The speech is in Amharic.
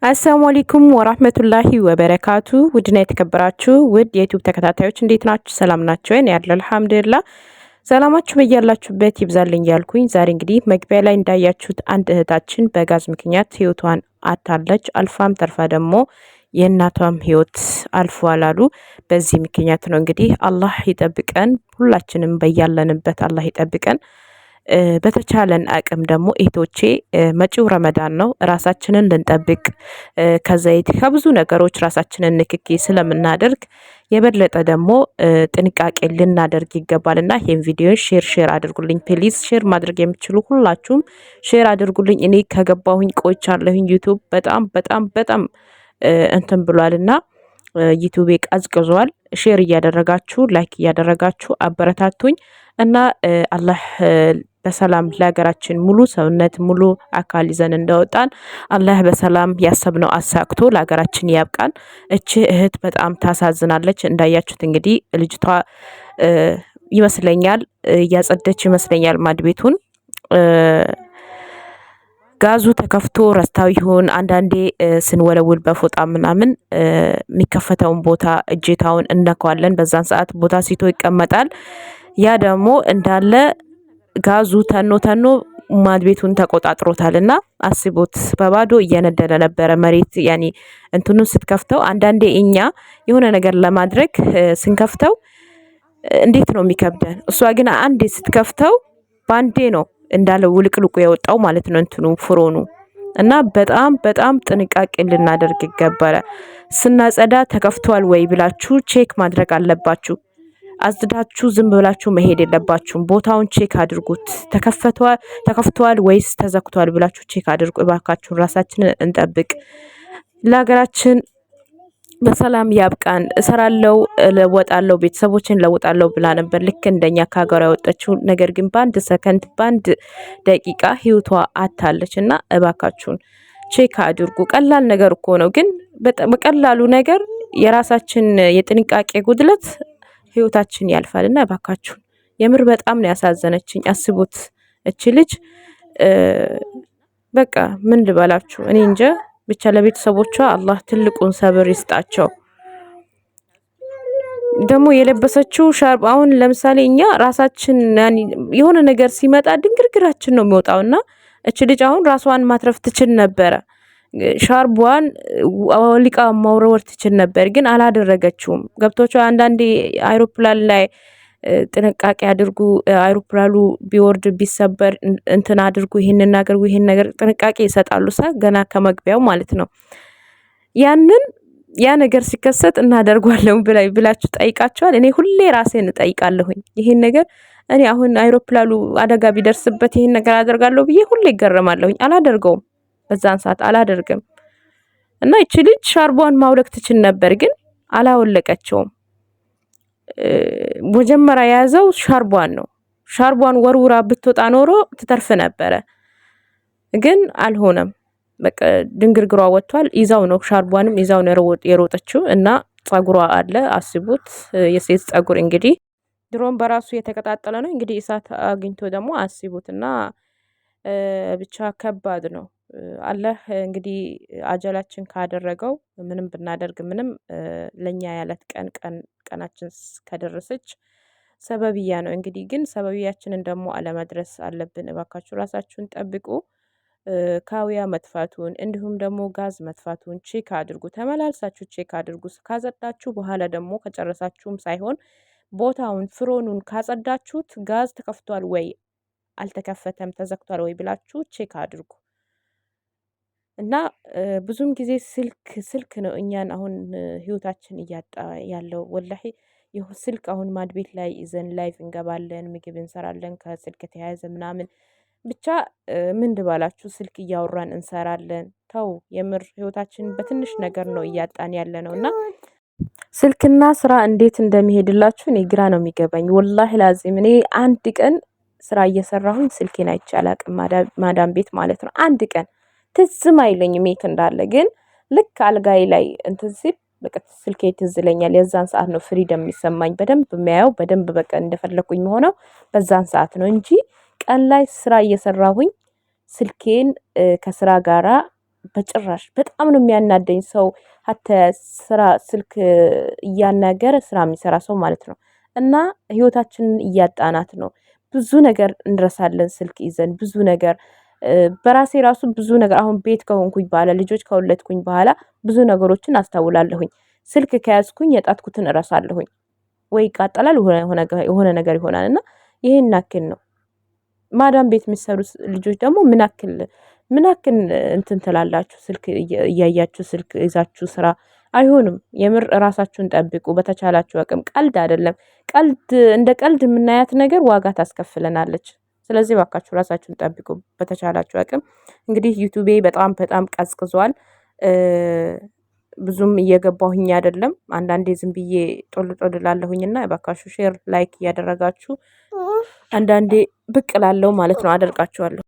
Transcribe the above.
አሰላሙ አለይኩም ወራህመቱላሂ ወበረካቱ። ውድና የተከበራችሁ ውድ የዩቲዩብ ተከታታዮች እንዴት ናችሁ? ሰላም ናችሁ? እኔ ያለው አልሐምዱሊላህ። ሰላማችሁ በያላችሁበት ይብዛልኝ ያልኩኝ ዛሬ እንግዲህ መግቢያ ላይ እንዳያችሁት አንድ እህታችን በጋዝ ምክንያት ህይወቷን አጣለች። አልፋም ተርፋ ደግሞ የእናቷም ህይወት አልፏል አሉ። በዚህ ምክንያት ነው እንግዲህ አላህ ይጠብቀን፣ ሁላችንም በያለንበት አላህ ይጠብቀን። በተቻለን አቅም ደግሞ እህቶቼ መጪው ረመዳን ነው፣ ራሳችንን ልንጠብቅ ከዘይት ከብዙ ነገሮች ራሳችንን ንክኪ ስለምናደርግ የበለጠ ደግሞ ጥንቃቄ ልናደርግ ይገባልና ይሄን ቪዲዮ ሼር አድርጉልኝ ፕሊዝ። ሼር ማድረግ የምትችሉ ሁላችሁም ሼር አድርጉልኝ። እኔ ከገባሁኝ ቆይቻለሁኝ። ዩቲዩብ በጣም እንትን ብሏልና ዩቲዩብ ቀዝቅዟል። ሼር እያደረጋችሁ ላይክ እያደረጋችሁ አበረታቱኝ እና አላህ በሰላም ለሀገራችን ሙሉ ሰውነት ሙሉ አካል ይዘን እንደወጣን አላህ በሰላም ያሰብነው አሳክቶ ለሀገራችን ያብቃን። እቺ እህት በጣም ታሳዝናለች። እንዳያችሁት እንግዲህ ልጅቷ ይመስለኛል እያጸደች ይመስለኛል ማድ ቤቱን ጋዙ ተከፍቶ ረስታው ይሁን አንዳንዴ ስንወለውል በፎጣ ምናምን የሚከፈተውን ቦታ እጄታውን እነካዋለን። በዛን ሰዓት ቦታ ሲቶ ይቀመጣል። ያ ደግሞ እንዳለ ጋዙ ተኖ ማድ ቤቱን ተቆጣጥሮታልና አስቡት። በባዶ እየነደለ ነበረ መሬት ያኒ እንትኑን ስትከፍተው አንዳንዴ እኛ የሆነ ነገር ለማድረግ ስንከፍተው እንዴት ነው የሚከብደን። እሷ ግን አንዴ ስትከፍተው ባንዴ ነው እንዳለ ውልቅልቁ የወጣው ማለት ነው እንትኑ ፍሮኑ። እና በጣም ጥንቃቄ ልናደርግ ይገባል። ስናጸዳ ተከፍቷል ወይ ብላችሁ ቼክ ማድረግ አለባችሁ። አጽዳችሁ ዝም ብላችሁ መሄድ የለባችሁም። ቦታውን ቼክ አድርጉት። ተከፍቷል ወይስ ተዘግቷል ብላችሁ ቼክ አድርጉ። እባካችሁን ራሳችንን እንጠብቅ። ለሀገራችን በሰላም ያብቃን። እሰራለሁ፣ ለወጣለሁ፣ ቤተሰቦችን ለወጣለሁ ብላ ነበር ልክ እንደኛ ከሀገሯ ያወጣችው። ነገር ግን በአንድ ሰከንድ በአንድ ደቂቃ ህይወቷ አታለች እና እባካችሁን ቼክ አድርጉ። ቀላል ነገር እኮ ነው፣ ግን በቀላሉ ነገር የራሳችን የጥንቃቄ ጉድለት ህይወታችን ያልፋልና እባካችሁን የምር በጣም ነው ያሳዘነችኝ። አስቡት እቺ ልጅ በቃ ምን ልበላችሁ እኔ እንጃ። ብቻ ለቤተሰቦቿ አላህ ትልቁን ሰብር ይስጣቸው። ደግሞ የለበሰችው ሻርብ አሁን ለምሳሌ እኛ ራሳችን የሆነ ነገር ሲመጣ ድንግርግራችን ነው የሚወጣውና እቺ ልጅ አሁን ራሷን ማትረፍ ትችል ነበረ። ሻርቧን አውሊቃ ማውረድ ትችል ነበር፣ ግን አላደረገችውም። ገብቶቿ አንዳንዴ አይሮፕላን ላይ ጥንቃቄ አድርጉ፣ አይሮፕላኑ ቢወርድ ቢሰበር እንትን አድርጉ፣ ይሄንን ነገር ጥንቃቄ ይሰጣሉ ገና ከመግቢያው ማለት ነው። ያ ነገር ሲከሰት እናደርጓለን ብላችሁ ጠይቃችኋል? እኔ ሁሌ ራሴን እጠይቃለሁኝ ይሄን ነገር። እኔ አሁን አይሮፕላኑ አደጋ ቢደርስበት ይሄን ነገር አደርጋለሁ ብዬ ሁሌ ይገረማለሁኝ። አላደርገውም፣ በዛን ሰዓት አላደርግም። እና እቺ ልጅ ሻርቧን ማውለቅ ትችል ነበር፣ ግን አላወለቀችውም። መጀመሪያ የያዘው ሻርቧን ነው። ሻርቧን ወርውራ ብትወጣ ኖሮ ትተርፍ ነበረ፣ ግን አልሆነም። በቃ ድንግርግሯ ወጥቷል። ይዛው ነው ሻርቧንም ይዛው ነው የሮጠችው። እና ጸጉሯ አለ አስቡት። የሴት ጸጉር እንግዲህ ድሮም በራሱ የተቀጣጠለ ነው። እንግዲህ እሳት አግኝቶ ደግሞ አስቡትና ብቻ ከባድ ነው። አላህ እንግዲህ አጀላችን ካደረገው ምንም ብናደርግ ምንም ለኛ ያለት ቀናችን ከደረሰች ሰበብያ ነው። እንግዲህ ግን ሰበብያችንን ደግሞ አለመድረስ አለብን። እባካችሁ ራሳችሁን ጠብቁ። ካውያ መጥፋቱን እንዲሁም ደግሞ ጋዝ መጥፋቱን ቼክ አድርጉ። ተመላልሳችሁ ቼክ አድርጉ። ካጸዳችሁ በኋላ ደግሞ ከጨረሳችሁም ሳይሆን ቦታውን ፍሮኑን ካጸዳችሁት ጋዝ ተከፍቷል ወይ አልተከፈተም ተዘግቷል ወይ ብላችሁ ቼክ አድርጉ። እና ብዙም ጊዜ ስልክ ነው እኛን አሁን ህይወታችን እያጣ ያለው ወላሂ። ስልክ አሁን ማድቤት ላይ ይዘን ላይቭ እንገባለን፣ ምግብ እንሰራለን ከስልክ የተያያዘ ምናምን ብቻ ምን ልባላችሁ ስልክ እያወራን እንሰራለን። ተው የምር ህይወታችን በትንሽ ነገር ነው እያጣን ያለ ነው። እና ስልክና ስራ እንዴት እንደሚሄድላችሁ እኔ ግራ ነው የሚገባኝ ወላሂ ላዚም። እኔ አንድ ቀን ስራ እየሰራሁኝ ስልኬን አይቼ አላቅም፣ ማዳም ቤት ማለት ነው። አንድ ቀን ትዝም አይለኝም የት እንዳለ። ግን ልክ አልጋይ ላይ እንትን ሲል በቃ ስልኬ ትዝ ይለኛል። የዛን ሰዓት ነው ፍሪደም የሚሰማኝ። በደንብ የሚያየው በደንብ በቃ እንደፈለኩኝ ሆነው በዛን ሰዓት ነው እንጂ ቀን ላይ ስራ እየሰራሁኝ ስልኬን ከስራ ጋራ በጭራሽ። በጣም ነው የሚያናደኝ ሰው ሀተ ስራ ስልክ እያናገረ ስራ የሚሰራ ሰው ማለት ነው። እና ህይወታችንን እያጣናት ነው። ብዙ ነገር እንረሳለን ስልክ ይዘን ብዙ ነገር። በራሴ ራሱ ብዙ ነገር አሁን ቤት ከሆንኩኝ በኋላ ልጆች ከወለድኩኝ በኋላ ብዙ ነገሮችን አስተውላለሁኝ። ስልክ ከያዝኩኝ የጣትኩትን እረሳለሁኝ። ወይ ይቃጠላል የሆነ ነገር ይሆናል። እና ይሄን ያክል ነው። ማዳም ቤት የሚሰሩ ልጆች ደግሞ ምን ያክል እንትን ትላላችሁ? ስልክ እያያችሁ ስልክ ይዛችሁ ስራ አይሆንም። የምር ራሳችሁን ጠብቁ በተቻላችሁ አቅም። ቀልድ አይደለም። እንደ ቀልድ የምናያት ነገር ዋጋ ታስከፍለናለች። ስለዚህ ባካችሁ ራሳችሁን ጠብቁ በተቻላችሁ አቅም። እንግዲህ ዩቲዩቤ በጣም ቀዝቅዟል። ብዙም እየገባሁኝ አይደለም። አንዳንዴ ዝም ብዬ ጦል ላለሁኝና ባካችሁ ሼር ላይክ እያደረጋችሁ አንዳንዴ ብቅ ላለው ማለት ነው አደርጋችኋለሁ።